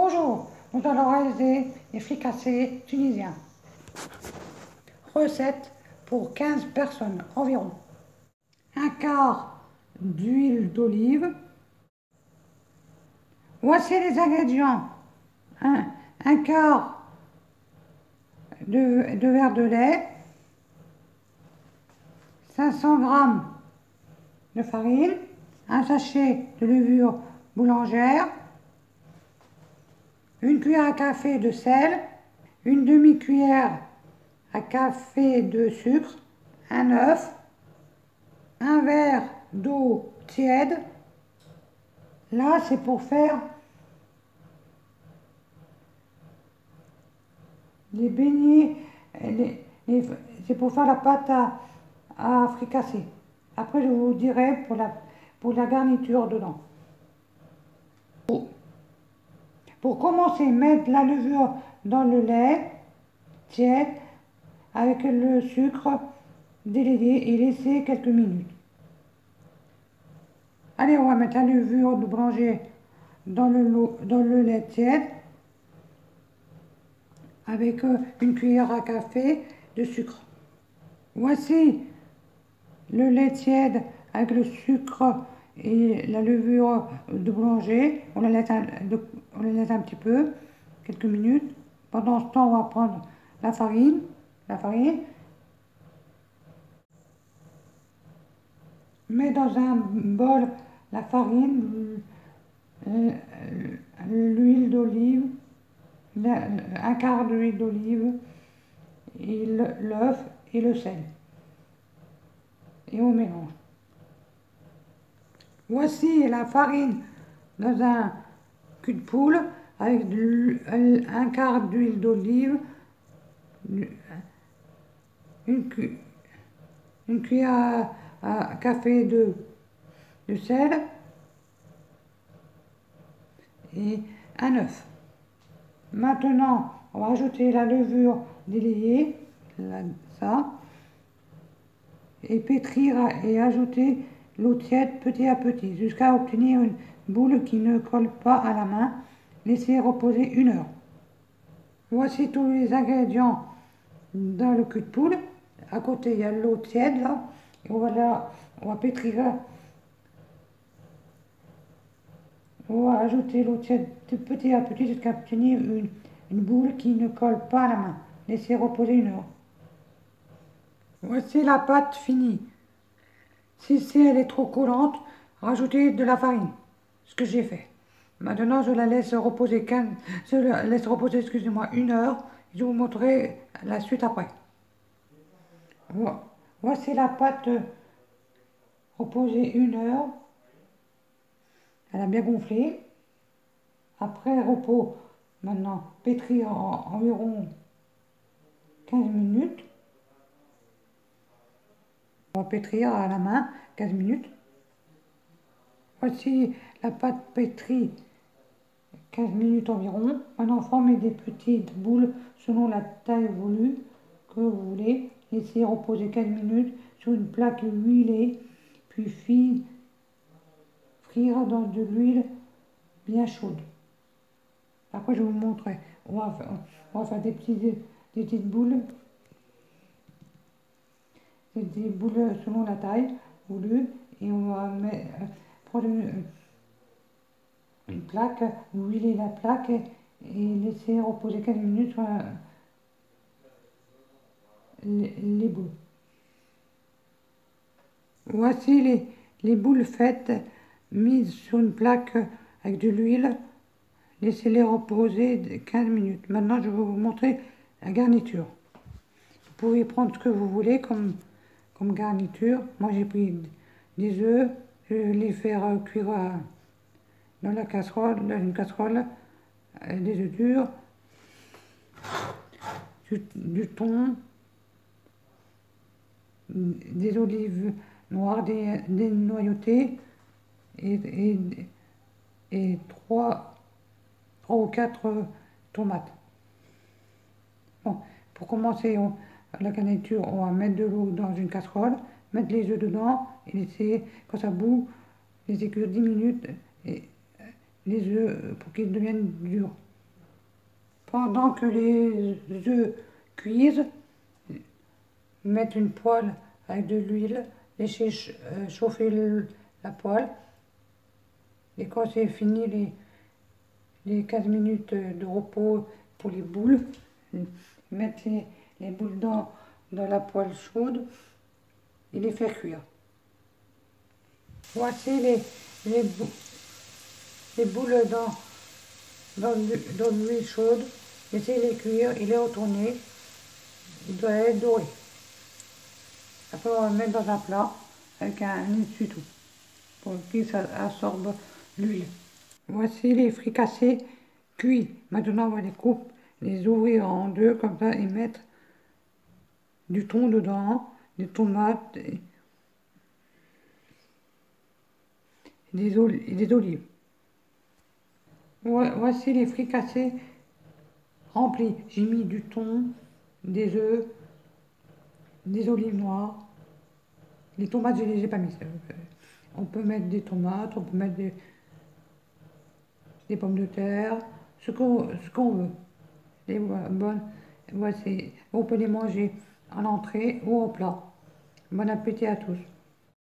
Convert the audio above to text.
Bonjour, nous allons réaliser des fricassés tunisiens. Recette pour 15 personnes environ. Un quart d'huile d'olive. Voici les ingrédients. Un quart de verre de lait, 500 g de farine, un sachet de levure boulangère, une cuillère à café de sel, une demi-cuillère à café de sucre, un œuf, un verre d'eau tiède. Là, c'est pour faire les beignets, c'est pour faire la pâte à fricasser. Après, je vous dirai pour la garniture dedans. Pour commencer, mettre la levure dans le lait tiède avec le sucre délayé et laisser quelques minutes. Allez, on va mettre la levure de boulanger dans le lait tiède avec une cuillère à café de sucre. Voici le lait tiède avec le sucre et la levure de boulanger. On la laisse un petit peu, quelques minutes. Pendant ce temps, on va prendre la farine. Mets dans un bol la farine, l'huile d'olive, un quart d'huile d'olive, et l'œuf et le sel. Et on mélange. Voici la farine dans un cul de poule avec un quart d'huile d'olive, une cuillère à café de sel et un œuf. Maintenant, on va ajouter la levure délayée, et pétrir et ajouter l'eau tiède petit à petit jusqu'à obtenir une boule qui ne colle pas à la main. Laissez reposer 1 heure. Voici tous les ingrédients dans le cul de poule. À côté, il y a l'eau tiède là. Et on va pétrir. On va ajouter l'eau tiède petit à petit jusqu'à obtenir une boule qui ne colle pas à la main. Laissez reposer 1 heure. Voici la pâte finie. Si elle est trop collante, rajoutez de la farine, ce que j'ai fait. Maintenant, je la laisse reposer 1 heure. Je vous montrerai la suite après. Voici la pâte reposée 1 heure. Elle a bien gonflé. Après repos, maintenant, pétrir environ 15 minutes. On va pétrir à la main 15 minutes. Voici la pâte pétrie 15 minutes environ. Maintenant, formez des petites boules selon la taille voulue que vous voulez. Laissez reposer 15 minutes sur une plaque huilée, puis frire dans de l'huile bien chaude. Après, je vous montrerai. On va faire des petites boules. Des boules selon la taille voulue. Et on va prendre une plaque, huiler la plaque et laisser reposer 15 minutes sur les boules. Voici les boules faites, mises sur une plaque avec de l'huile. Laissez-les reposer 15 minutes. Maintenant, je vais vous montrer la garniture. Vous pouvez prendre ce que vous voulez comme garniture. Moi, j'ai pris des œufs. Je vais les faire cuire dans une casserole, des œufs durs, du thon, des olives noires dénoyautées et 3 ou 4 tomates. Bon, pour commencer la garniture, on va mettre de l'eau dans une casserole, mettre les œufs dedans et laisser, quand ça bout, laisser cuire 10 minutes et les œufs pour qu'ils deviennent durs. Pendant que les œufs cuisent, mettre une poêle avec de l'huile, laisser chauffer la poêle. Et quand c'est fini les 15 minutes de repos pour les boules, mettre les boules dans la poêle chaude et les faire cuire. Voici les boules dans l'huile chaude, laissez-les cuire et les retourner. Il doit être doré. Après, on va le mettre dans un plat avec un essuie-tout pour qu'il absorbe l'huile. Voici les fricassés cuits. Maintenant, on va les ouvrir en deux comme ça et mettre du thon dedans, des tomates et des olives. Voici les fricassés remplis. J'ai mis du thon, des œufs, des olives noires. Les tomates, je ne les ai pas mises. On peut mettre des tomates, on peut mettre des pommes de terre, ce qu'on veut. Et voici, on peut les manger en entrée ou au plat. Bon appétit à tous.